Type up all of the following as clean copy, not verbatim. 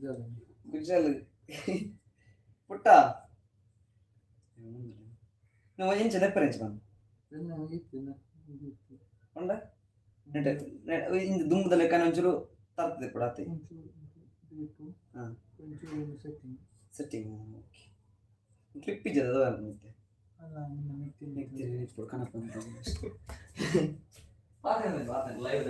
ಗುಜಲ್ ಪುಟ್ಟ ನಾವು ಏನು ಚೆನ್ನ ಪರೆಂಚ್ ಬಂದು ಉಂಡ ಇಂದು ದುಂಬದ ಲೆಕ್ಕ ಒಂಚೂರು ತರ್ತದೆ ಕೂಡ ಆತ ಹಾಂ ಸೆಟ್ಟಿಂಗ್ ಓಕೆ ಕ್ಲಿಪ್ ಇದ್ದದ ಅದು ಮತ್ತೆ ಕಣಪ್ಪ ಲೈವ್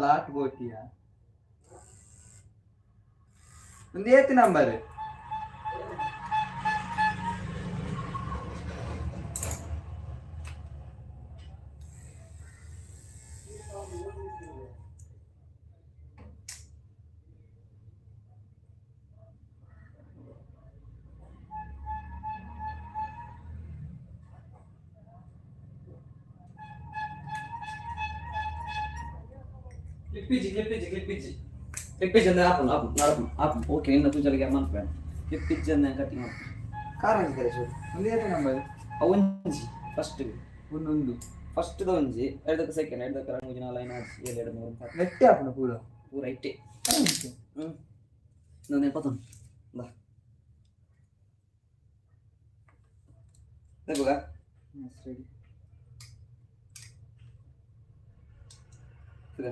लाट बोटिया ಒಂದು ಏತ್ ನಂಬರ್ क्लिपिज ಅಂದ್ರೆ आप ओके ಇನ್ನ ತೂ ಚಲಗೆ ಮನ್ ಫ್ರೆಂಡ್ ಕ್ಲಿಪಿಜ್ ಅಂದ್ರೆ ಕಟಿಂಗ್ ಮಾಡು ಕಾರ್ ಅಂತಾರೆ ಸರ್ ಒಂದು ಏತ್ ನಂಬರ್ ಅವೊಂಜಿ ಫಸ್ಟ್ ಒಂದು ಫಸ್ಟ್ ದ ಒಂಜಿ ಎರಡಕ್ಕೆ ಸೆಕೆಂಡ್ ಎರಡಕ್ಕೆ ಎರಡು ಮೂರು ನಾಲ್ಕು ಐದು 7 2 3 4 ನೆಟ್ಟೆ ಆಪನ ಪೂರ ಇಟ್ಟೆ ನಾನು ಪತನ್ ಬಾ देखोगा रेडी फिर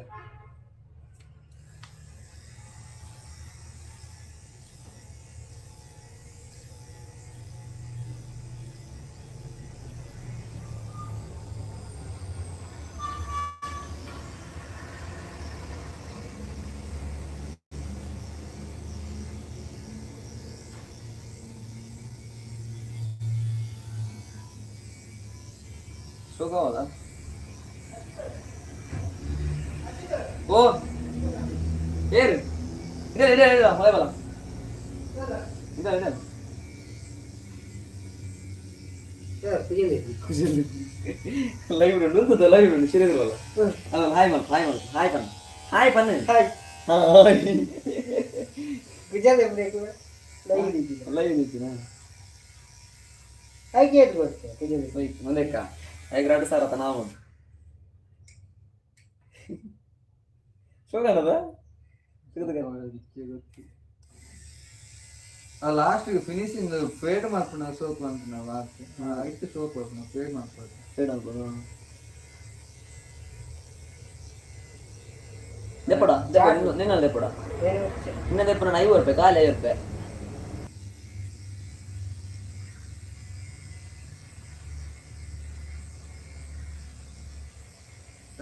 शो का होगा ओ यार इधर हमारे वाला इधर यार कुछ लाइव रन तो लाइव रन सीरियस वाला हाय पन हाय कुछ ले ब्रेक लाइव नहीं ना हाय गेट बोलते कुछ भाई मने का एक सार आता नाम शो कानदा ಆ ಲಾಸ್ಟ್ ಫಿನಿಶಿಂಗ್ ಫೇಡ್ ಮಾಡ್ಕೊಂಡು ಸೋಪ್ ಅಂತ ನಾವು ಐತೆ ಸೋಪ್ ನಾವು ಫೇಡ್ ಮಾಡ್ಕೊಂಡು ಫೇಡ್ ಆಗ್ಬೋದು ದೆಪ್ಪಡ ನಿನ್ನ ದೆಪ್ಪಡ ನಿನ್ನ ದೆಪ್ಪಡ 50 ರೂಪಾಯಿ ಕಾಲಿ 50 ರೂಪಾಯಿ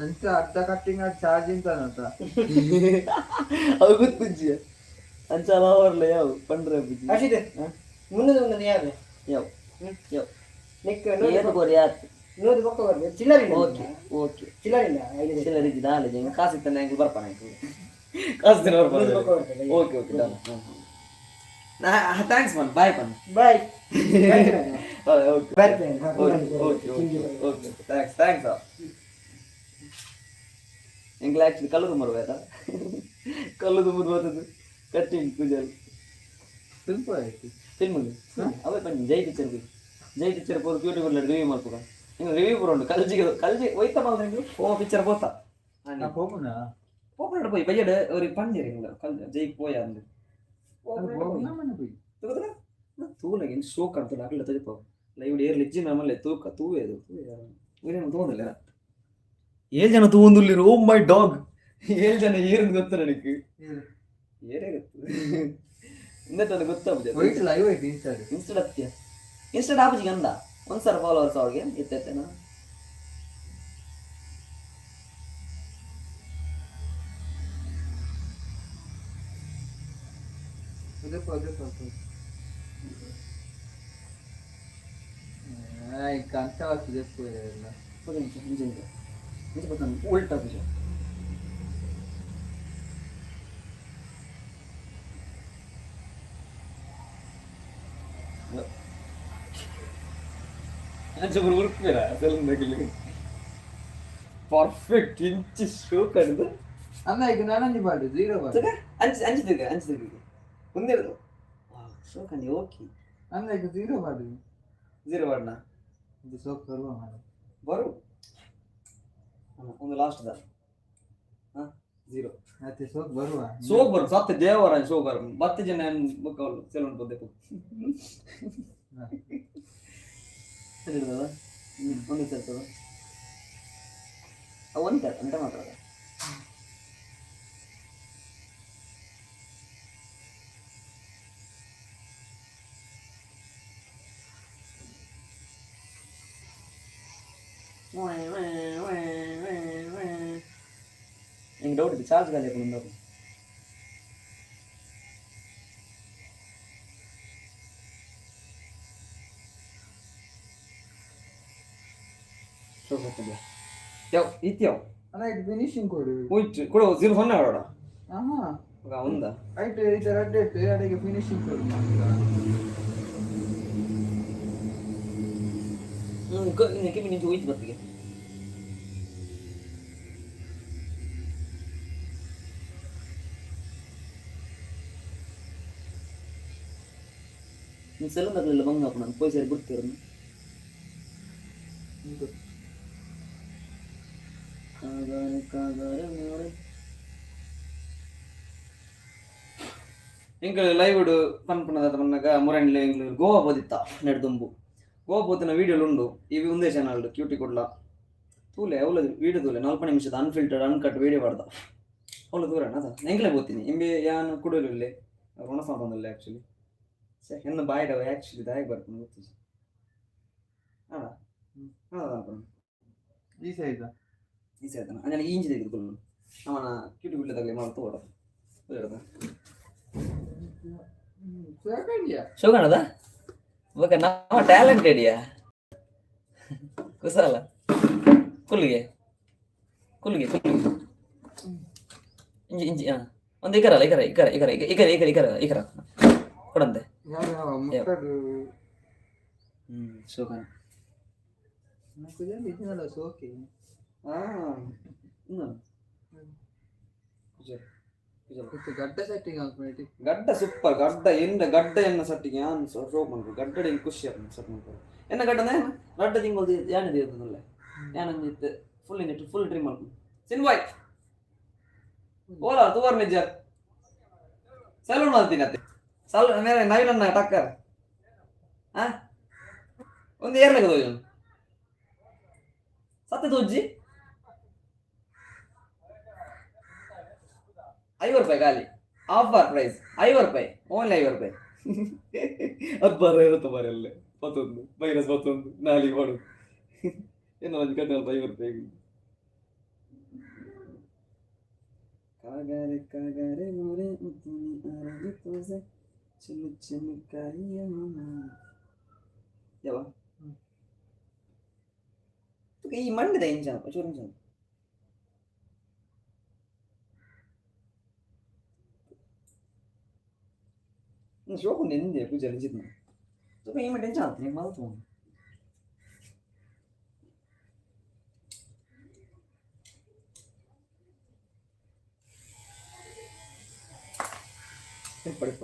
ಅಂತ ಅರ್ಧ ಕಟ್ಟಿಂಗ್ ಚಾರ್ಜ್ ಅಂತ ಅದು ಗೊತ್ತಿಜ್ಜಿ ಅಂಚಾಲ ಅವರ್ಲೆ ಯಾವ ಪಂಡ್ರೆ ಬುಜ್ಜಿ ಅಷ್ಟಿದೆ ಮುನ್ನದ ಯಾರು ಯಾವ ನಿಕ್ಕ ಏನು ಗೋರಿ ಆತ್ ನೋಡಿ ಬಕ್ಕ ಬರ್ಬೇಕು ಚಿಲ್ಲರ್ ಇಲ್ಲ ಓಕೆ ಚಿಲ್ಲರ್ ಇಲ್ಲ ಚಿಲ್ಲರ್ ಇದ್ದಿದ್ದ ಆಲೆ ಜಂಗ ಕಾಸು ಇತ್ತನೆ ಅಂಗಲ್ ಬರ್ಪಾನೆ ಕಾಸು ದಿನ ಬರ್ಪಾನೆ ಓಕೆ ಡನ್ ನಾ ಥ್ಯಾಂಕ್ಸ್ ಮನ್ ಬಾಯ್ ಪನ್ ಬಾಯ್ ಓಕೆ ಬರ್ತೇನೆ ಓಕೆ ಥ್ಯಾಂಕ್ಸ್ ಎಂಗ್ಲ ಆಕ್ಚುಲಿ ಕಲ್ಲು ತುಂಬರ್ಬೇಡ ಕಲ್ಲು ತುಂಬುದು ಬರ್ತದೆ ಕಟ್ಟಿಂಗ್ ಪೂಜಲ್ ಸ್ವಲ್ಪ ಆಯ್ತು ಫಿಲ್ಮ್ ಅವೇ ಬನ್ನಿ ಜೈ ಟೀಚರ್ ಪೋದು ಬ್ಯೂಟಿ ಪಾರ್ಲರ್ ರಿವ್ಯೂ ಮಾಡ್ಕೊ ಹಿಂಗೆ ರಿವ್ಯೂ ಬರೋಣ ಕಲ್ಜಿ ಒಯ್ತಾ ಮಾಲ್ರಿ ನೀವು ಓ ಪಿಕ್ಚರ್ போத்தா நான் போகுனா போகணும் போய் பையட ஒரு பஞ்சரிங்களா கல் ஜெய் போய் அந்த போகுனா மன போய் ತುಗದ ತೂಲಗೆ ಇನ್ ಶೋ ಕಾಣ್ತಲ್ಲ ಆಗಲ್ಲ ತಗಪ್ಪ ಲೈವ್ ಏರ್ ಲಿಜ್ಜಿ ನಮ್ಮಲ್ಲಿ ತೂವೇದು ಏನು ತೋಂದಿಲ್ಲ 7 ಜನ ತೂಂದುಲ್ಲಿರು ಓ ಮೈ ಡಾಗ್ 7 ಜನ ಏರು ಗೊತ್ತ ನನಗೆ ಏರೇ ಗೊತ್ತು ಇನ್ನತ ಗೊತ್ತಾಗುತ್ತೆ ವೈಟ್ ಲೈವ್ ಐತಿ ಇನ್ಸ್ಟಾ ಆಪಜಿಗೆ ಅಂದ ಒಂದ್ಸಲ ಫಾಲೋವರ್ಸ್ ಅವ್ರಿಗೆ ಇತ್ತೈತೆನಾ ಕಾಂತಾವತ್ತು ಇಲ್ಲ ಉಲ್ಟಾ ವಿಷಯ ಪರ್ಫೆಕ್ಟ್ ಇಂಚ್ ಶೋ ಕಡಿದು ಅಲ್ಲ ಈಗ ನಾನಂಜಿ ಬಾಡು 0 ಬಾಡು ಅಂಚು ತಿರ್ಗ ಮುಂದೆ ಶೋ ಕಂಡು ಓಕೆ ಅಲ್ಲ ಈಗ 0 ಬಾಡು 0 ಬಾಡ್ನ ಇದು ಸೋಪ್ ಬರುವ ಮಾಡಿ ಬರು ಒಂದು ಲಾಸ್ಟ್ ದ 0 ಮತ್ತೆ ಸೋಕ್ ಬರುವ ಸೋಕ್ ಬರು ಸತ್ಯ ದೇವರ ಸೋಕ್ ಬರು ಮತ್ತೆ ಜನ ಬುಕ್ ಅವಳು ಸೆಲೂನ್ ಬಂದೆ ಒಂದು ಸೇರ್ತದ ಒಂದು ಅಂತ ಮಾತ್ರ எனக்கு டவுட் இது சார்ஜ் காலியாக கொண்டு ಇತ್ಯೋ ಅಲ್ಲ ಇದು ಫಿನಿಶಿಂಗ್ ಕೊಡು ಹೋಯ್ತು ಕೊಡು 0 ಸೊನ್ನೆ ಅವಡ ಆಹಾ ಒಂದಾ ಐಟ್ ಇದು ರೆಡ್ ಇಟ್ಟು ಅದಕ್ಕೆ ಫಿನಿಶಿಂಗ್ ಕೊಡು ಇನ್ನಕ್ಕೆ ನಿಂತು ಹೋಯ್ತು ಬರ್ತಿಗೆ ನೀನು ಸೆಲೂನ್ ತಗಲಿಲ್ಲ ಬಂಗಪ್ಪ ನಾನು ಪೋಯ್ ಸೇರಿ ಬಿಡ್ತೀರನ್ನು ಎಂಕ್ ಲೈವ್ ಪನ್ಪುನದ ಪನ್ನಗ ಮುರಂಡ್ಲ ಎಂಗ್ಲು ಗೋವಾ ಬೋದಿತ್ತ ನೆಡ್ದುಂಬು ಗೋವಾ ಬೋತಿನ ವೀಡಿಯೋಲು ಉಂಡು ಇವಿ ಒಂದೇ ಚಾನಲ್ ಕ್ಯೂಟಿ ಕೊಡ್ಲ ತೂಲೆ ಅವಳ ವೀಡಿಯೋ ತೂಲೆ 40 ನಿಮಿಷದ ಅನ್ಫಿಲ್ಟರ್ಡ್ ಅನ್ಕಟ್ ವೀಡಿಯೋ ಮಾಡ್ದ ಅವಳು ದೂರಣ ಅದ ಎಂಗ್ಲೇ ಬೋತೀನಿ ಇಂಬೆ ಯಾನು ಕುಡಲಿಲ್ಲ ಋಣ ಸಂಬಂಧಲ್ಲ ಆ್ಯಕ್ಚುಲಿ ಎನ್ನ ಬಾಯ್ಡವ ಆ್ಯಕ್ಚುಲಿ ದಾಯಕ್ಕೆ ಬರ್ತೀನಿ ಗೊತ್ತಿಲ್ಲ ಹಾಂ ಹಾಂ ಅನ್ಕೊಂಡು ಈಸಿ ಆಯ್ತಾ ಅಂಜನ ಇಂಚಿ ತೆಗೆದುಕೊಂಡು ಅವನ ಕ್ಯೂಟಿ ಬಿಡ್ಲದಾಗಲಿ ಮಾಡ್ತು ಓಡ ಶೋಕಣದ ಇವಾಗ ನಮ್ಮ ಟ್ಯಾಲೆಂಟೆಡಿಯಾ ಕುಸಾಲ ಕುಲ್ಲಿಗೆ ಕುಲ್ಲಿಗೆ ಕುಲ್ಲಿಗೆ ಇಂಜಿ ಇಂಜಿ ಹಾಂ ಒಂದು ಇಕರಲ್ಲ ಇಕರ ಇಕರ ಇಕರ ಇಕರ ಇಕರ ಇಕರ ಇಕರ ಕೊಡಂತೆ ಶೋಕಣ ಸೋಕೆ ಗಡ್ಡ ಸೆಟ್ಟಿಂಗ್ ಆಗ್ಬಿಟ್ಟು ಗಡ್ಡ ಸೂಪರ್ ಗಡ್ಡ ಎಂದ ಗಡ್ಡ ಎನ್ನ ಸಟ್ಟಿಗೆ ಯಾನ್ ಶೋಕ್ ಮಾಡ್ಬೇಕು ಗಡ್ಡ ಖುಷಿ ಆಗ್ತದೆ ಸಟ್ ಮಾಡ್ತಾರೆ ಎನ್ನ ಗಡ್ಡನ ಗಡ್ಡ ತಿಂಗಳು ಯಾನಿದೆ ಇರ್ತದಲ್ಲ ಯಾನಂದಿತ್ತು ಫುಲ್ ನೆಟ್ ಫುಲ್ ಡ್ರೀಮ್ ಮಾಡ್ಕೊಂಡು ಸಿನ್ವಾಯ್ ಓಲಾ ತೂವರ್ ನಿಜ ಸಲೂನ್ ಮಾಡ್ತೀನಿ ಅತ್ತೆ ನವೀನನ್ನ ಟಕ್ಕರ್ ಹಾ ಒಂದು ಏರ್ಲೆಗೆ ತೋಜ್ ಸತ್ಯ ತೋಜ್ಜಿ 5 ರೂಪಾಯಿ ಖಾಲಿ ಆಫರ್ ಪ್ರೈಸ್ 5 ರೂಪಾಯಿ ಓನ್ಲಿ 5 ರೂಪಾಯಿ ಅದು ಬರ ಇರುತ್ತೆ ಬರಲ್ಲೇ 11 -11 ನಾಲಿಗೆ ಮಾಡೋದು ಏನೋ ಒಂದು ಕಟ್ಟಲ್ಲ 5 ರೂಪಾಯಿ ಕಾಗರೆ ಕಾಗರೆ ಮೋರೆ ಉತ್ತುನಿ ಆರಗೆ ತೋಸೆ ಚಿನ್ನು ಚಿನ್ನು ಕಾಯಿಯ ಯಾವ ಈ ಮಂಡದ ಇಂಜ ಚೂರು ಇಂಜ ಶೋಕು ನಿಂದೆ ಪೂಜೆ ನಿಜಿದ್ನ ಸ್ವಲ್ಪ ಈ ಟೆನ್ಷನ್ ಆಗ್ತದೆ ನೀವು ಮಾತು ಪಡಿಪ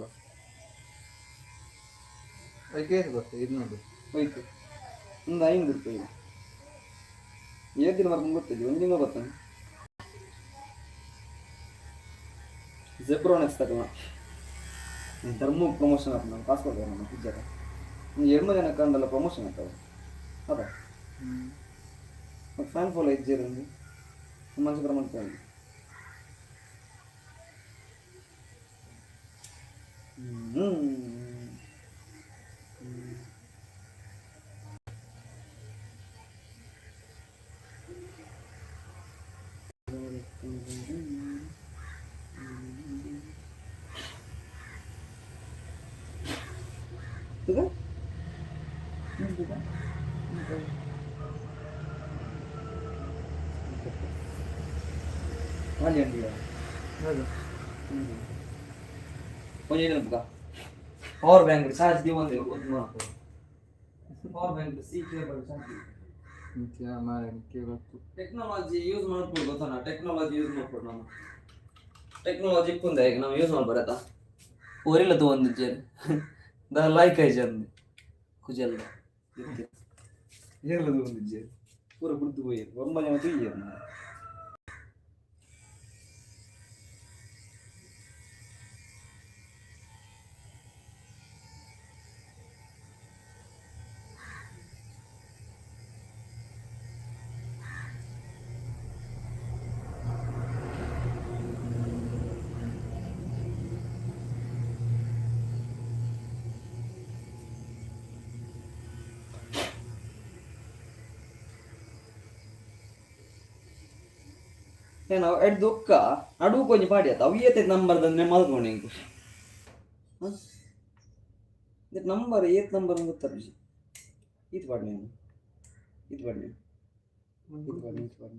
ಅದಕ್ಕೆ ಬರ್ತದೆ ಇದು ನೋಡಿ ಹೋಯ್ತು ಒಂದು 5 ರೂಪಾಯಿ ಏಳು ದಿನ ಬರ್ಕೊಂಡು ಗೊತ್ತಿದ್ವಿ ಒಂದು ದಿನ ಬರ್ತಾನೆ ಜೆಬ್ರೋನೆಕ್ಸ್ ತಗೋಣ ಧರ್ಮ ಪ್ರಮೋಷನ್ ಆಗ್ತದೆ ನಾವು ಕಾಸು ಕೊಡ್ತೇವೆ ನಮ್ಮ ಪೂಜಾರ ಒಂದು 2 ಜನ ಕಂಡಲ್ಲ ಪ್ರಮೋಷನ್ ಆಗ್ತವೆ ಅದ ಮತ್ತು ಫ್ಯಾನ್ ಫಾಲೋ ಇಜ್ಜಿರಂದು ಮನಸ್ಸು ಪ್ರಮಾಣ Tuh kalian dia punya ini buka power bank charge dia mau power bank si cable charge क्या हमारे के वक्त ಟೆಕ್ನಾಲಜಿ ಯೂಸ್ ಮಾಡ್ಬೋದು ಗೊತ್ತಾನ ಟೆಕ್ನಾಲಜಿ ಯೂಸ್ ಮಾಡ್ಬೋದು ನಾವು ಟೆಕ್ನಾಲಜಿ ಕುಂದೆ ಈಗ ನಾವು ಯೂಸ್ ಮಾಡ್ಬಾರತ್ತ ಓರಿಲ್ಲ ತಗೊಂಡಿದ್ದೆ ದ ಲೈಕ್ ಐಜಂದು ಕುಜಲ್ಲ ಏರ್ಲ ತಗೊಂಡಿದ್ದೆ ಪೂರ ಬಿಡ್ದು ಹೋಗಿ 9 ಜನ ತೂಯ್ಯ ಏನು ಎಡ್ ದುಃಖ ನಡುವು ಕೊಂಚ ಪಾಡಿ ಆಯ್ತು ಅವು ಏತೈತೆ ನಂಬರ್ ತಂದ್ರೆ ಮಲ್ಕೊಂಡು ಹಿಂಗೆ ನಂಬರ್ ಏತ್ ನಂಬರ್ ಗೊತ್ತಾರೆ ಇದು ಪಾಡಿ ನೀನು ಇದು ಪಾಡಿ ನೀನು ಇದು ಪಾಡಿ ಇದು ಪಾಡಿ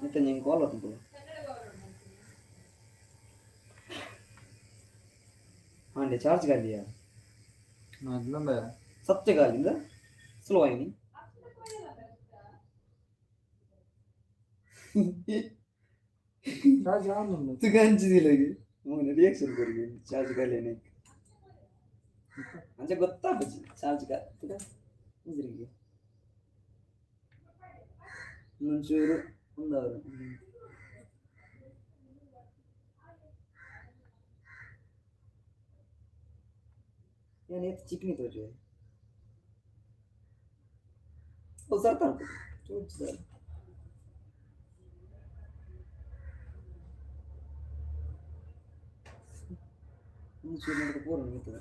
ಮತ್ತೆ ನಿಂಗೆ ಕಾಲ್ ಆಗ್ತದೆ ಹಾಂಡೆ ಚಾರ್ಜ್ ಗಾಲಿಯಾ ಸತ್ಯ ಗಾಲಿಂದ ಸ್ಲೋ ಆಯ್ನಿ ಹಂಚಿದಿಲ್ಲ ರಿಯಾಕ್ಷನ್ ಕೊಡಿ ಚಾರ್ಜ್ ಗಾಲಿ ಅಂಚೆ ಗೊತ್ತಾಗ್ಬಚ್ಚಿ ಚಾರ್ಜ್ ಗಾಲಿಗೆ ಒಂಚೂರು ಒಂದವರು ಏನು ಚಿಕನಿ ತೋಜು ಓ ಸರ್ತಾನ ಸರ್ ಒಂಚೂರು ನೋಡಿದ್ರೆ ಪೂರ ನಿಂತದ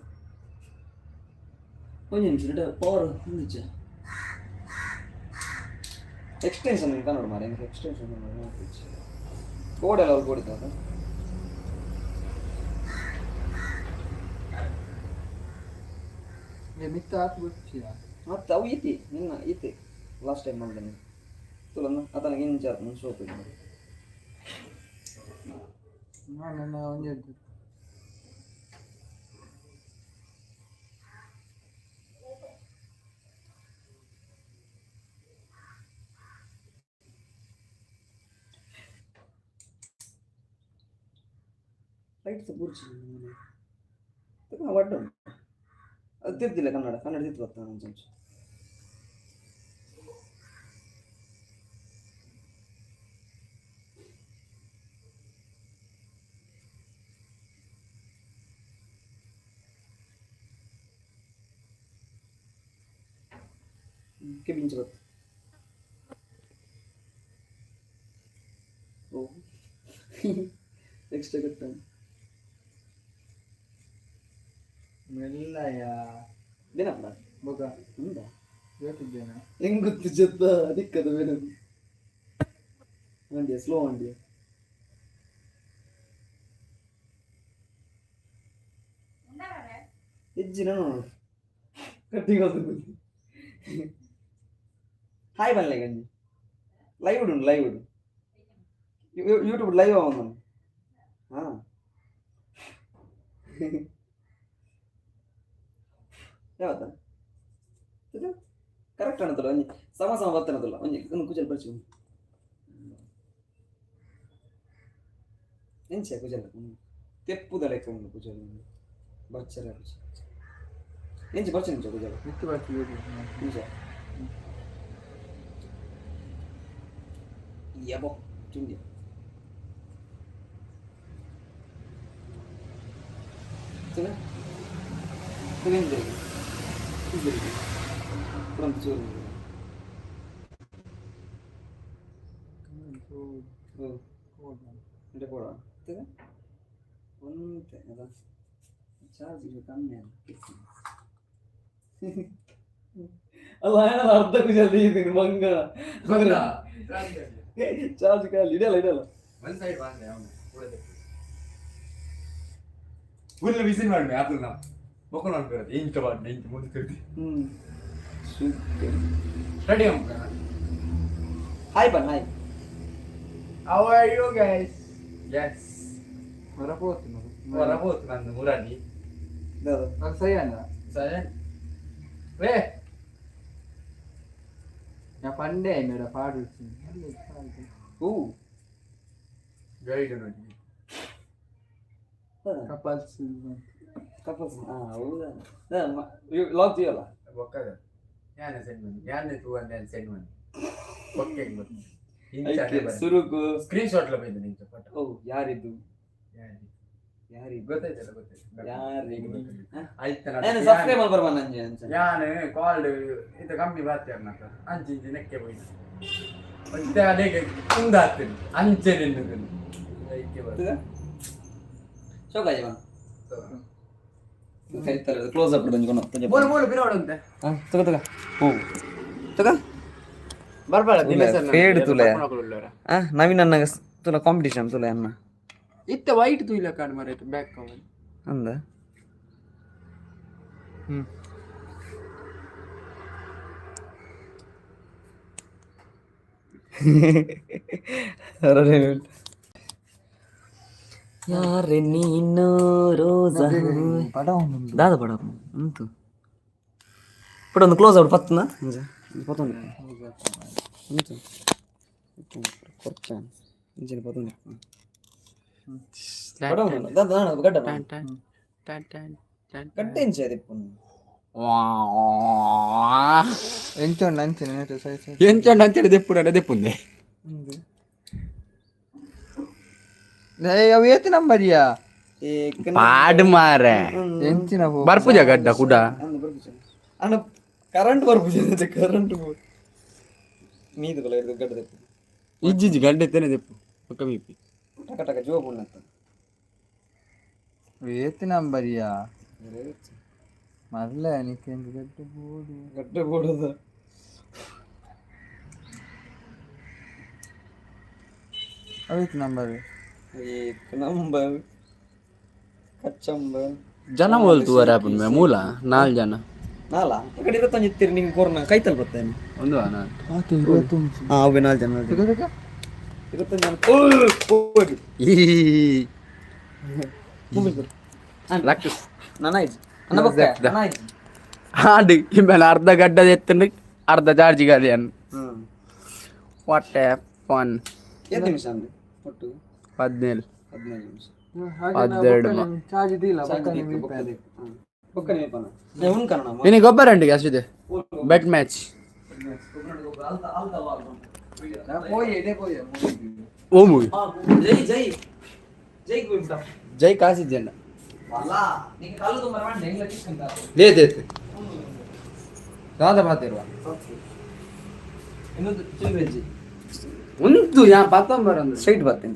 ಒಂದು ನಿಮಿಷ ಪವರ್ ನಿಂಚ ಎಕ್ಸ್ಟೆನ್ಷನ್ ನೋಡು ಮಾರೆ എനിക്ക് ಎಕ್ಸ್ಟೆನ್ಷನ್ ಕೋಡ್ ಎಲ್ಲ ಅವ್ರು ಕೊಡ್ತಾರೆ ಮತ್ತೆ ಅವು ಐತಿ ನಿನ್ನ ಐತಿ ಲಾಸ್ಟ್ ಟೈಮ್ ಮಾಡಿದೆ ತುಲನ್ನ ಆತನಿಗೆ ಇಂಚಾರ್ಜ್ ನನ್ನ ಶೋಪ್ ಇದೆ ಲೈಟ್ ಬುರ್ಜಿ ಒಟ್ಟು ಅದು ತಿರ್ತಿಲ್ಲ ಕನ್ನಡ ತಿರ್ತು ಬರ್ತಾನೆ ಒಂದು ಚಮಚ ಕೆಬಿಂಚ ಬರ್ತದೆ ಓ ಎಕ್ಸ್ಟ್ರಾ ಕಟ್ಟ ಮೆಲ್ಲಯ್ಯ ದಿನಪ್ಪ ಬೊಗ ಹೌದಾ ಹೇಳ್ತಿದ್ದೇನೆ ಹೆಂಗ್ ಗೊತ್ತು ಜೊತ್ತ ದಿಕ್ಕದ ಬೇರೆ ಮಂಡ್ಯ ಸ್ಲೋ ಮಂಡ್ಯ ಹೆಜ್ಜಿನ ನೋಡು ಕಟ್ಟಿಂಗ್ ಹಾಯ್ ಬನ್ಲೆ ಗಂಜಿ ಲೈವ್ ಉಂಟು ಲೈವ್ ಉಂಟು ಯೂಟ್ಯೂಬ್ ಲೈವ್ ಅವನು ಹಾಂ ಯಾವತ್ತ ಕರೆಕ್ಟ್ ಅನ್ನತ್ತಲ್ಲ ಒಂಜಿ ಸಮ ಬರ್ತನತ್ತಲ್ಲ ಒಂಜಿ ಒಂದು ಕುಜಲ್ ಬರ್ಚಿ ಎಂಚ ಕುಜಲ್ ತೆಪ್ಪುದ ಲೆಕ್ಕ ಉಂಟು ಕುಜಲ್ ಬರ್ಚರ ಎಂಚ ಬರ್ಚಿ ನಿಂಚ ಕುಜಲ್ ಮಿತ್ತು ಬರ್ತಿ ನಿಂಚ ಯಬೋ ಚುಂಡಿ Tengah, tengah ni jadi, kurang tujuh. Oh, ada pora. Tengah, one tengah. Charge itu kan ni. Allah yang ada tu jadi ini mangga. Mangga. Charge kan, lidah lah. One side one day, full whistle ಮಾಡಿ ಅದು ನಾವು ಮಕ್ಕಳು ಮಾಡ್ಕೊಳ್ಳೋದು ಇಂಚ ಮಾಡಿ ಇಂಚ ಮುಂದೆ ಕರಿತಿ ರೆಡಿ ಹಾಯ್ ಬನ್ hi how are you guys yes ಹೊರపోతు ನಂದು ಮುರಾಡಿ ಅದು ಸರಿ ಅಲ್ಲ ಸರಿ ವೇ ഞാൻ പണ്ടേ എന്നോട് പാടി ഓ ഗൈഡ് നോക്കി ಕಪಲ್ಸ್ ಹೌದಾ ಲಾಕ್ చేయಲ್ಲ ಒಕ್ಕದ ಯಾನೆ ಸೆಂಡ್ ಮಾಡಿ ಯಾನೆ ಟು ಅಂಡ್ ಸೆಂಡ್ ಮಾಡಿ ಓಕೆ ಸುರುಕು ಸ್ಕ್ರೀನ್ ಶಾಟ್ ಲ ಬೈದು ನಿಂತ ಫೋಟೋ ಓ ಯಾರಿದ್ದು ಯಾರಿಗೆ ಗೊತ್ತಾಯ್ತಲ್ಲ ಯಾರಿಗೆ ಆಯ್ತು ಸಬ್ಸ್ಕ್ರೈಬ್ ಮಾಡಿ ಬರ್ಬ ನಂಗೆ ಅಂತ ಯಾನು ಕಾಲ್ಡ್ ಇದು ಕಂಪ್ನಿ ಬಾತ್ಯಾರ ನಕ್ಕ ಅಂಚಿ ನೆಕ್ಕೆ ಹೋಯ್ತು ಮತ್ತೆ ಅದೇಗೆ ಕುಂದಾಗ್ತೀನಿ ಅಂಚೆ ನಿನ್ನದನ್ನು ಶೋಕಾಜಿ ಬಾ ಕೈತಾರೆ ಕ್ಲೋಸ್ ಅಪ್ ಇಡು ಮೂರು ಮೂರು ಬಿರೋಡು ಅಂತೆ ತಗ ತಗ ಹ್ಞೂ ತಗ ಬರ್ಬಾರ ಫೇಡ್ ತುಲೆ ನವೀನ್ ಅನ್ನ ತುಲ ಕಾಂಪಿಟೇಷನ್ ತುಲೆ ಅನ್ನ ಇತ್ತ ವೈಟ್ ತುಯ್ಲ ಕಾಣ್ ಮರೈತೆ ಬ್ಯಾಕ್ ಕವರ್ ಅಂದ ಯಾರೆ ನೀನು ರೋಜಾ ಪಡ ದಾದ ಪಡ ಅಂತು ಪಡ ಒಂದು ಕ್ಲೋಸ್ ಔಟ್ ಪತ್ತನ ಪತ್ತೊಂದು ಅಂತು ಕೊರ್ಚಾನ್ ಇಂಜಿನ ಪತ್ತೊಂದು ಪಡ ದಾದ ಗಡ್ಡ ಗಡ್ಡ ಇಂಚೆ ಅದಕ್ಕೆ ಎಂಚೊಂಡು ಅಂಚನೆ ಎಂಚండి అంచడి దెప్పుడు అంటే దెప్పుంది అవి ఎత్తి నంబరియా పాడు మారే ఎంచిన బర్పుజ గడ్డ కూడా అన్న కరెంట్ బర్పుజ కరెంట్ మీది గడ్డ తెప్పు ఇజ్జి గడ్డ ఎత్తేనే దెప్పు ఒక మీపి టక టక జోబు ఉన్నంత ఎత్తి నంబరియా మరలే నీకెందుకు గడ్డ కూడదు అవి నంబర్ ನಂಬರ್ ಕಚ್ಚಂಬರ್ ಜನ ಹೋಲ್ತುವರೆ ಆಪನ್ ಮೇ ಮೂಲ 4 ಜನ ನಾಲ ಈ ಕಡೆ ಇರುತ್ತ ನಿಂತಿರಿ ನಿಂಗೆ ಕೋರ್ನ ಕೈತಲ್ ಬರ್ತೇನೆ ಒಂದು ಅನ ಹಾ ಅವೆ 4 ಜನ ಇರುತ್ತ ಜನ ಹೋಗಿ ಲಕ್ಷ ನನಾಯ್ತು ಅನ್ನ ಬಕ್ಕ ನನಾಯ್ತು ಆಡಿ ಇಮೇಲೆ ಅರ್ಧ ಗಡ್ಡ ಎತ್ತಂದ್ರೆ ಅರ್ಧ charge Gadhi an what fun ಎಷ್ಟು ನಿಮಿಷ ಅಂದ್ರೆ ಒಟ್ಟು 17 ನಿಮಿಷ 12 ಚಾರ್ಜ್ ಇದಿಲ್ಲ ಬೊಕ್ಕ ನೀಪನ ಉನ್ ಕನ್ನಡ ಇನಿ ಗೊಬ್ಬರ ಅಂಟಿಗೆ ಅಷ್ಟಿದೆ ಬೆಟ್ ಮ್ಯಾಚ್ ಓ ಮೂವಿ ಜೈ ಜೈ ಜೈ ಗುಡ್ಡ ಜೈ ಕಾಸಿದ್ಯಣ್ಣ ಅಲ್ಲ ನಿಂಗೆ ಕಲ್ಲು ತುಂಬ ಮಾಡಿ ಹೆಂಗ್ಲ ಕಿಸ್ಕಂತ ಲೇದೈತೆ ದಾದ ಬಾತಿರುವ ಇನ್ನೊಂದು ಚಿಲ್ವೆಜ್ಜಿ ಒಂದು ಯಾ ಪತ್ತಂಬರ ಅಂದ್ರೆ ಸ್ಟ್ರೈಟ್ ಬರ್ತೀನಿ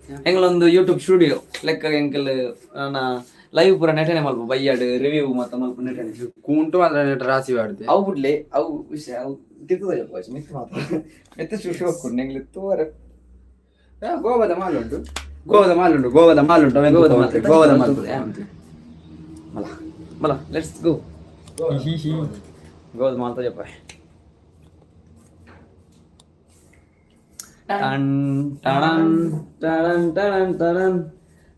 ಹೆಂಗ್ಲೊಂದು ಯೂಟ್ಯೂಬ್ ಸ್ಟುಡಿಯೋ ಲೆಕ್ಕ ಹೆಂಗೆಲ್ಲ ನನ್ನ ಲೈವ್ ಪೂರ ನೆಟನೆ ಮಲ್ಪ ಬೈಯಾಡು ರಿವ್ಯೂ ಮತ್ತು ಮಲ್ಪ ನೆಟನೆ ಕೂಂಟು ಅಂದ್ರೆ ನೆಟ್ ರಾಸಿ ಬಾಡ್ದೆ ಅವು ಬಿಡ್ಲಿ ಅವು ವಿಷಯ ಅವು ತಿರ್ತದೆ ವಾಯ್ಸ್ ಮಿತ್ ಮಾತ್ರ ಮೆತ್ತ ಶುಶು ಹಾಕೊಂಡು ಹೆಂಗ್ಲಿ ತೋರ ಗೋವಾದ ಮಾಲುಂಟು ಗೋವಾದ ಮಾಲುಂಟು ಗೋವಾದ ಮಾಲುಂಟು ಗೋವಾದ ಮಾಲು ಮಲ ಮಲ ಲೆಟ್ಸ್ ಗೋ ಗೋವಾದ mall ತಜಪ್ಪ Tan taran taran taran taran.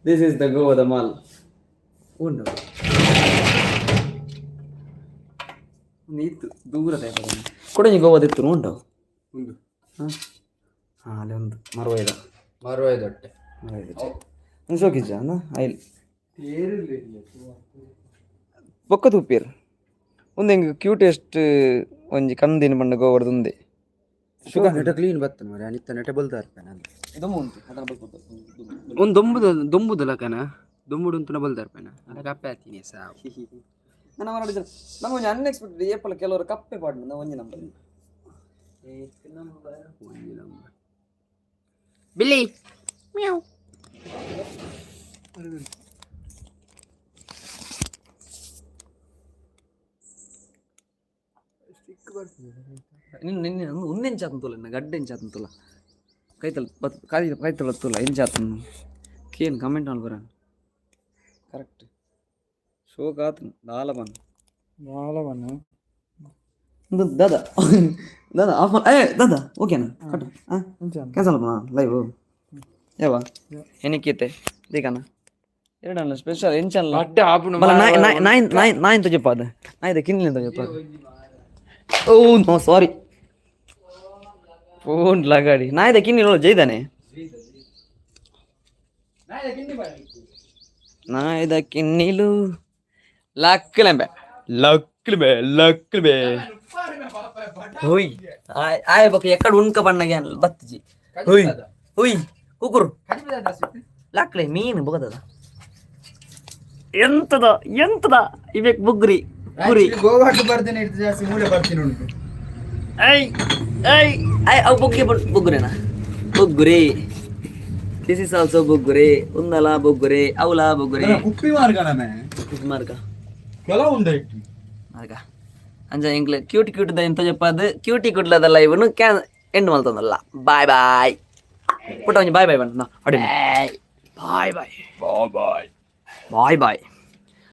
This is the Goa the Mall. Undo. ನೀತು ದೂರ ಕೊಡಂಜಿ ಗೋವಾದಿತ್ತು ಉಂಟು ಒಂದು ಹಾಂ ಅಲ್ಲಿ ಒಂದು ಮರವೈದ ಮರುವೈದೊಟ್ಟೆ ಒಂದು ಶೋಕಿಜ್ಜ ಅನ್ನ ಆಯಿಲ್ ಬೊಕ್ಕ ತುಪ್ಪೀರ್ ಒಂದು ಹೆಂಗೆ ಕ್ಯೂಟೆಸ್ಟ್ ಒಂಜಿ ಕಂದಿನ ಬಣ್ಣ ಗೋವಾಡ್ದು ಒಂದೇ ಶುಗರ್ ನೆಟ ಕ್ಲೀನ್ ಬತ್ತ ಮರೆ ಅನಿತ್ತ ನೆಟ ಬಲ್ತಾ ಇರ್ಪೇನೆ ಅಲ್ಲಿ ಇದೊಮ್ಮೆ ಉಂಟು ಅದನ್ನು ಬಲ್ಕೊಂಡು ಒಂದು ದೊಂಬುದಲ್ಲ ಕನ ದೊಂಬುಡು ಅಂತನ ಬಲ್ತಾ ಇರ್ಪೇನೆ ಅದ ಕಪ್ಪೆ ಹಾಕ್ತೀನಿ ಸಾವು ನಾನು ಮಾಡಿದ್ರೆ ನಮ್ಮ ಒಂಜಿ ಅನ್ಎಕ್ಸ್ಪೆಕ್ಟೆಡ್ ಏಪಲ್ಲ ಕೆಲವರು ಕಪ್ಪೆ ಪಾಡ್ನ ನಾವು ಒಂಜಿ ನಂಬರ್ ಬಿಲ್ಲಿ ಮ್ಯಾವ್ ನಿನ್ನೆ ಒಂದು ಎಂಚಾತಂತಲ್ಲ ನನ್ನ ಗಡ್ಡೆ ಎಂಚಾತಂತಲ್ಲ ಕೈತಲ್ ಕೈತಲ್ ಬತ್ತಲ್ಲ ಎಂಚಾತನ್ ಕೇನು ಕಮೆಂಟ್ ಮಾಡಿ ಬರ ಕರೆಕ್ಟ್ ಶೋಕ್ ಆತನು ದಾಲಬನ್ ದಾದಾ ದಾದಾ ಆಫ್ ದಾದಾ ಓಕೆನಾ ಕಟ್ ಕ್ಯಾನ್ಸಲ್ ಮಾಡೋಣ ಲೈವ್ ಯಾವ ಏನಕ್ಕಿತ್ತೆ ದೀಕನ ಎರಡಲ್ಲ ಸ್ಪೆಷಲ್ ಎಂಚಲ್ಲ ಅಡ್ಡೆ ಆಪುನು ನಾಯಿನ್ ತಜಪ್ಪ ಅದು ನಾಯಿದೆ ಕಿನ್ಲಿನ ತಜಪ್ಪ ಓ ನೋ ಸಾರಿ ಫೋನ್ ಲಗಾಡಿ ನಾಯಿದೆ ಕಿನ್ನಿಲ್ಲ ಜೈದಾನೆ ನಾಯಿದ ಕಿನ್ನಿಲು ಲಕ್ಕಲೆಂಬೆ ಲಕ್ಕಲೆಂಬೆ ಹುಯ್ ಆಯ್ ಬಕ್ಕ ಎಕ್ಕಡ ಉಣ್ಕ ಬಣ್ಣಗೆ ಬತ್ತಿಜಿ ಹುಯ್ ಹುಯ್ ಕುಕುರು ಲಕ್ಲೆ ಮೀನು ಬಗದದ ಎಂತದ ಎಂತದ ಇವೇಕ್ ಬುಗ್ರಿ ಗುರಿ ಗೋವಾಕ್ಕೆ ಬರ್ತೇನೆ ಇಟ್ಟು ಜಾಸ್ತಿ ಮೂಲೆ ಬರ್ತೀನಿ ಉಂಟು. ಐ ಐ ಐ ಅವು ಬುಗ್ಗುರೇನಾ ಬುಗ್ಗುರಿ ದಿಸ್ ಇಸ್ ಆಲ್ಸೋ ಬುಗ್ಗುರಿ ಉಂದಲ ಬುಗ್ಗುರಿ ಅವಲ ಬುಗ್ಗುರಿ ಕುಪ್ಪಿ ಮಾರ್ಗನೇ ಇದು ಮಾರ್ಗ ಕೆಲವು ಉಂಟು ಮಾರ್ಗ ಅಂಜ ಇಂಗ್ಲ ಕ್ಯೂಟ್ ಕ್ಯೂಟ್ ದ ಎಂತ చెప్పదు ಕ್ಯೂಟಿ ಕುಡ್ಲದ ಲೈವ್ನು ಎಂಡ್ ಮಲ್ತಂದಲ್ಲ ಬಾಯ್ ಬಾಯ್ ಪುಟ್ಟ ಒಂಜಿ ಬಾಯ್ ಬಾಯ್ ಬಣ್ಣ ಅಡಿ ಬಾಯ್ ಬಾಯ್ ಬಾಯ್ ಬಾಯ್ ಬಾಯ್ ಬಾಯ್